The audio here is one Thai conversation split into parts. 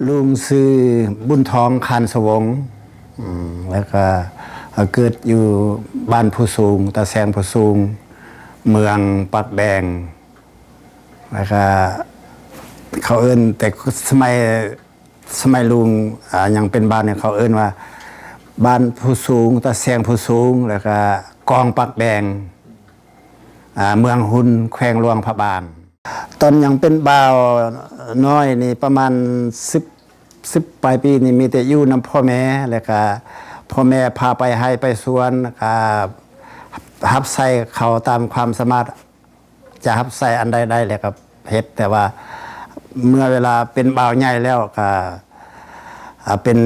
ลุงซื้อบุญทองคานสวงแล้วก็เกิดอยู่บ้านผู้สูงตาแซงผู้สูงเมืองปักแดงแล้วก็เขาเอิ้นแต่สมัยลุงยังเป็นบ้านเนี่ยเขาเอิ้นว่าบ้านผู้สูงตาแซงผู้สูงแล้วก็กองปักแดงเมืองหุนแขวงหลวงพระบางตอนยังเป็นบ่าวน้อยนี่ประมาณ10ปลายปีนี่มีแต่อยู่นำพ่อแม่แล้วก็พ่อแม่พาไปให้ไปสวนก็ฮับใส่เขาตามความสามารถจะฮับใส่อันใดได้เลยครับเฮ็ดแต่ว่าเมื่อเวลาเป็นบ่าวใหญ่แล้วก็เป็น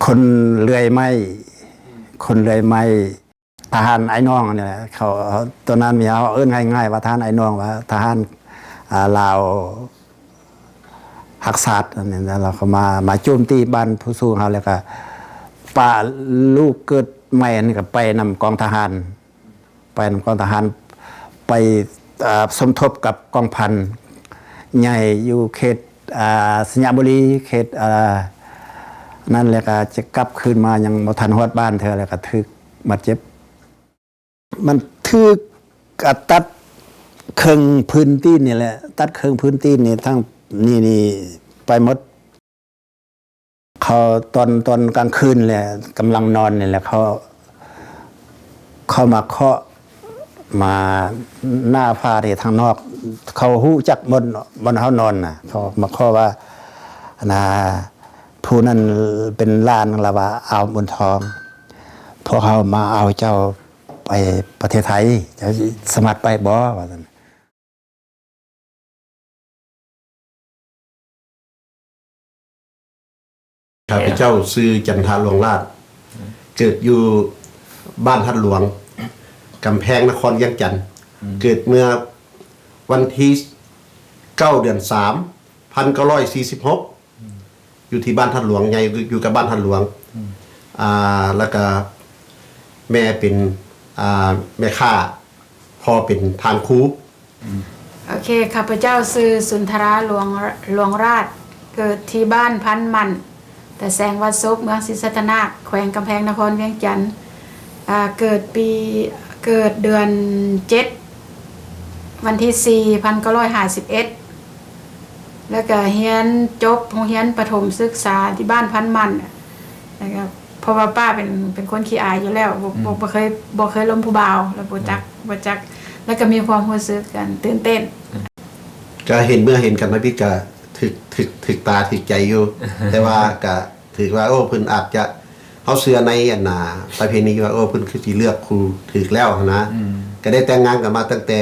คนเลื่อยไม้ทหารไอ้น้องนี่แหละเขาตอนนั้นมีเขาเอิ้นง่ายๆว่าทหารไอ้น้องว่าทหารลาวหักษาอันนี้แล้วเราก็มาโจมตีบ้านผู้สูงเขาแล้วก็ป้าลูกเกิดใหม่นี่ก็ไปนำกองทหารไปสมทบกับกองพันใหญ่อยู่เขตสัญญาบุรีเขตนั่นแหละก็จะกลับคืนมายังบ่ทันฮอดบ้านเธอแล้วก็ถึกบาดเจ็บมันถึกตัดครึ่งพื้นที่นี่แหละตัดครึ่งพื้นที่นี่ทั้งนี่ไปหมดเขาตอนกลางคืนเลยกำลังนอนนี่แหละเขามาเคาะมาหน้าผ้าที่ทางนอกเขาหู้จักบนเขานอนน่ะเขามาเคาะว่าผู้นั้นเป็นล้านละว่าเอาบุญทองพวกเขามาเอาเจ้าไปประเทศไทยจะสมัครไปบ่ว่าซั่นข้าพเจ้าชื่อจันทาหลวงราชเกิดอยู่บ้านทัดหลวงกำแพงนครเวียงจันทน์เกิดเมื่อวันที่9 เดือน 3 1946อยู่ที่บ้านทัดหลวงใหญ่อยู่กับบ้านทัดหลวงแล้วก็แม่เป็นแม่ค้าพ่อเป็นทางครูโอเคข้าพเจ้าชื่อสุนทราหลวงราชเกิดที่บ้านพันมันแต่แสงวัดซบเมืองศรีสัตนาคแขวงกำแพงนครเวียงจันทน์เกิดเดือน7วันที่4 1951แล้วก็เรียนจบโรงเรียนประถมศึกษาที่บ้านพันมันนะครับเพราะว่าป้าเป็นคนขี้อายอยู่แล้วบ่เคยล้มผู้บ่าวแล้วบ่จักแล้วก็มีความรู้สึกกันตื่นเต้นก็เห็นกันนะพี่ก็ถึกตาถึกใจอยู่ แต่ว่าก็ถือว่าโอ้เพิ่นอาจจะเฮาเชื่อในประเพณีว่าโอ้เพิ่นคือสิเลือกครูถึกแล้วนะก็ได้แต่งงานกันมาตั้งแต่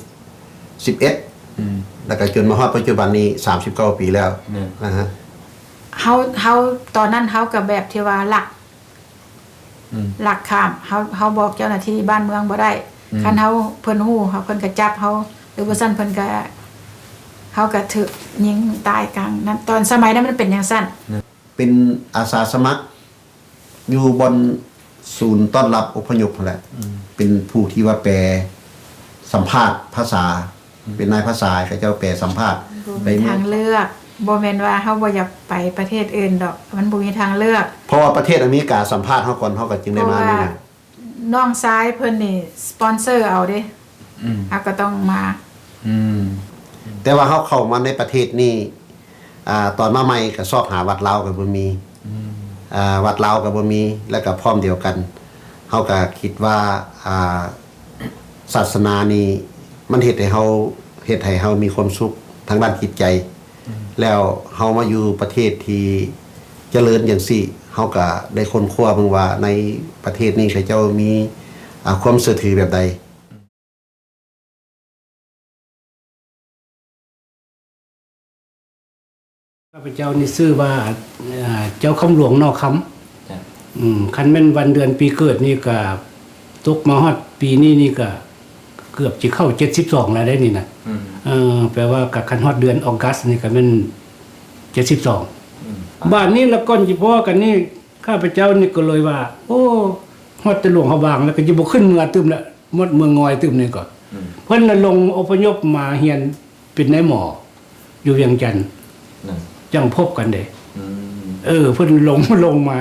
1971แล้วก็จนมาฮอดปัจจุบันนี้39 ปีแล้วนะฮะเฮาตอนนั้นเฮาก็แบบที่ว่าหลักข้ามเฮาบอกเจ้าหน้าที่บ้านเมืองบ่ได้คันเฮาเพิ่นฮู้เพิ่นก็จับเฮาหรือว่าซั่นเพิ่นก็เฮาก็ถูกยิงตายกลางนั้นตอนสมัยนั้นมันเป็นจังซั่นเป็นอาสาสมัครอยู่บนศูนย์ต้อนรับอพยพนั่นแหละเป็นผู้ที่ว่าแปลสัมภาษณ์ภาษาเป็นนายภาษาเขาเจ้าแปลสัมภาษณ์ไปทางเลือกบ่แม่นว่าเฮาบ่อยากไปประเทศอื่นดอกมันบ่มีทางเลือกเพราะว่าประเทศอเมริกาสัมภาษณ์เฮาก่อนเฮาก็จึงได้มานี่นะน้องชายเพิ่นนี่สปอนเซอร์เอาเด้เฮาก็ต้องมาแต่ว่าเฮาเข้ามาในประเทศนี่ตอนมาใหม่ก็ชอบหาวัดลาวก็บ่มีวัดลาวก็บ่มีแล้วก็พร้อมเดียวกันเฮาก็คิดว่าศาสนานี่มันเฮ็ดให้เฮามีความสุขทางด้านจิตใจแล้วเฮามาอยู่ประเทศที่เจริญอย่างซี่เฮาก็ได้ค้นคว้าเบิ่งว่าในประเทศนี้เขาเจ้ามีความเชื่อถือแบบใดข้าพเจ้านี่ชื่อว่าเจ้าคำหลวงนอกคำคันแม่นวันเดือนปีเกิดนี่ก็ตกมาฮอดปีนี้นี่ก็เกือบจะเข้า72แล้วได้นี่นะแปลว่ากับคันฮอดเดือนออกัสนี่ก็แม่น72บ้านนี้ละก่อนสิพอกันนี่ข้าพเจ้านี่ก็เลยว่าโอ้ฮอดตะหลวงเขาบางแล้วก็สิบ่ขึ้นเมืองตึมละหมดเมืองงอยตึมนี่ก่อนเพิ่นน่ะลงอพยพมาเฮียนเป็นนายหมอ อยู่เวียงจันทน์ นั่น จังพบกันเด้ อืม เพิ่นลงมา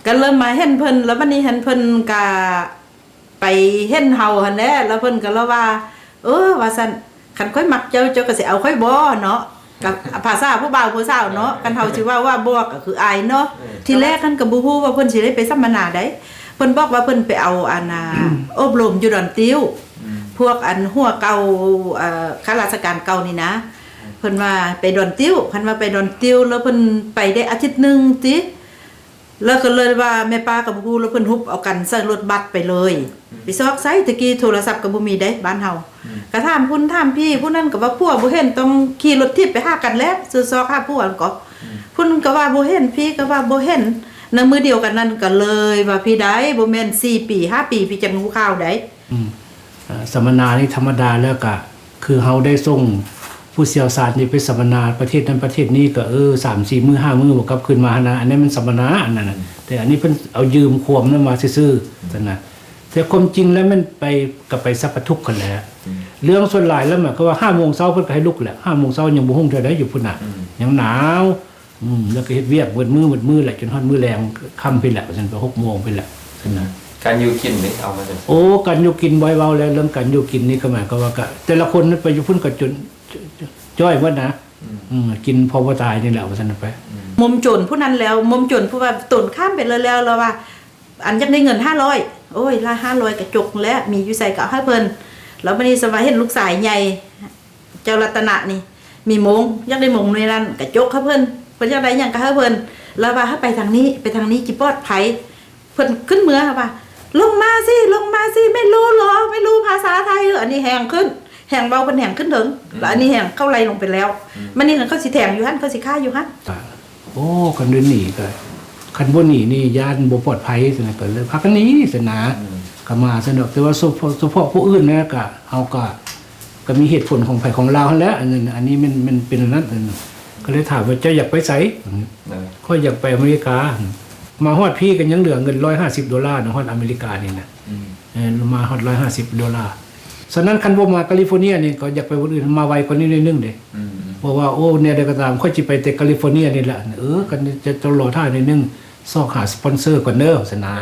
ก็เริ่มมาเห็นเพิ่นแล้ววันนี้เห็นเพิ่นก็ไปเห็นเฮาหั่นแหละแล้วเพิ่นก็เลยว่า ว่าซั่นคันค่อยมักเจ้าก็สิเอาค่อยบ่เนาะกับภาษาผู้บ่าวผู้สาวเนาะกันเฮาสิว่าบ่ก็คืออายเนาะทีแรกคันก็บ่ฮู้ว่าเพิ่นสิได้ไปสัมมนาได้เพิ่นบอกว่าเพิ่นไปเอาอันอบรมอยู่ดอนติ้วพวกอันหัวเก่าข้าราชการเก่านี่นะเพิ่นว่าไปดอนติ้วคันว่าไปดอนติ้วแล้วเพิ่นไปได้อาทิตย์นึงติแล้วก็เลยว่าแม่ป้ากับผู้แล้วเพิ่นฮุบเอากันใส่รถบัสไปเลยไปซอกไซตะกี้โทรศัพท์ก็บ่มีได้บ้านเฮาก็ถามพุ่นถามพี่ผู้นั้นก็ว่าพวกบ่เห็นต้องขี่รถทิพย์ไปหากันแล้วซื้อซอกหาพวกก็พุ่นก็ว่าบ่เห็นพี่ก็ว่าบ่เห็นในมื้อเดียวกันนั้นก็เลยว่าพี่ใดบ่แม่น4ปี5ปีพี่จังรู้ข่าวได้ สัมมนานี่ธรรมดาแล้วก็คือเฮาได้ส่งผู้เชี่ยวชาญนี่ไปสัมมนาประเทศนั้นประเทศนี้ก็3-4 มื้อ5มื้อบ่กลับคืนมานะอันนี้มันสัมมนาอันนั้นน่ะแต่อันนี้เพิ่นเอายืมความนั้นมาซื่อๆซั่นน่ะแต่ความจริงแล้วมันไปกับไปสัพพทุกข์กันแหละเรื่องส่วนหลายแล้วมันก็ว่า 5:00 นเช้าเพิ่นก็ให้ลุกแหละ 5:00 นเช้ายังบ่ฮู้เท่าใดอยู่พุ่นน่ะยังหนาวแล้วก็เฮ็ดเวียกเบิดมื้อแหละจนฮอดมื้อแลงค่ำไปแล้วซั่นไป 6:00 นไปแล้วซั่นน่ะ การอยู่กินนี่เอามาจาก โอ้การอยู่กินบ่อยเว้าแล้วเรื่องการอยู่กินนี่ก็หมายก็ว่าก็แต่ละคนไปอยู่พุ่นก็จนจ้อยหมดนะกินพอบ่ตายนี่แหละว่าซั่นไป มุมจนผู้นั้นแล้วมุมจนผู้ว่าตนข้ามไปเลยแล้วว่า อันอยากได้เงิน500โอ้ยละ500กระจกแล้วมีอยู่ใส่ก็ให้เพิ่นแล้ววันนี้สบายเห็นลูกสายใหญ่เจ้ารัตนะนี่มีมงอยากได้มงในนั้นกระจกให้เพิ่นอยากได้หยังก็ให้เพิ่นแล้วว่าให้ไปทางนี้จิปลอดภัยเพิ่นขึ้นเมือค่ะว่าลงมาสิไม่รู้เหรอไม่รู้ภาษาไทยอันนี้แหงขึ้นแหงเบาเพิ่นแหงขึ้นถึงแล้วอันนี้แหงเข้าไหลลงไปแล้วมันนี่เขาสิแถงอยู่หั่นเขาสิฆ่าอยู่หั่น โอ้กันเดินหนีก็คันบ่หนีนี่ย่านบ่ปลอดภัยซั่นน่ะก็เลยพากันหนีซั่นนะก็มาซั่นดอกแต่ว่าเฉพาะผู้อื่นนะก็เฮาก็มีเหตุผลของไผของเราหั่นแหละอันนี้มันเป็นอันนั้นก็เลยถามว่าเจ้าอยากไปไสค่อยอยากไปอเมริกามาฮอดพี่ก็ยังเหลือเงิน$150นะฮอดอเมริกานี่นะมาฮอด$150ฉะนั้นคันบ่มาแคลิฟอร์เนียนี่ก็อยากไปวันอื่นมาไวกว่านี้นิดนึงเด้เพราะว่าโอ้เนี่ยได้ก็ตามค่อยสิไปแต่แคลิฟอร์เนียนี่แหละกันจะรอท่านิดนึงซอกหาสปอนเซอร์ก่อนเด้อสนา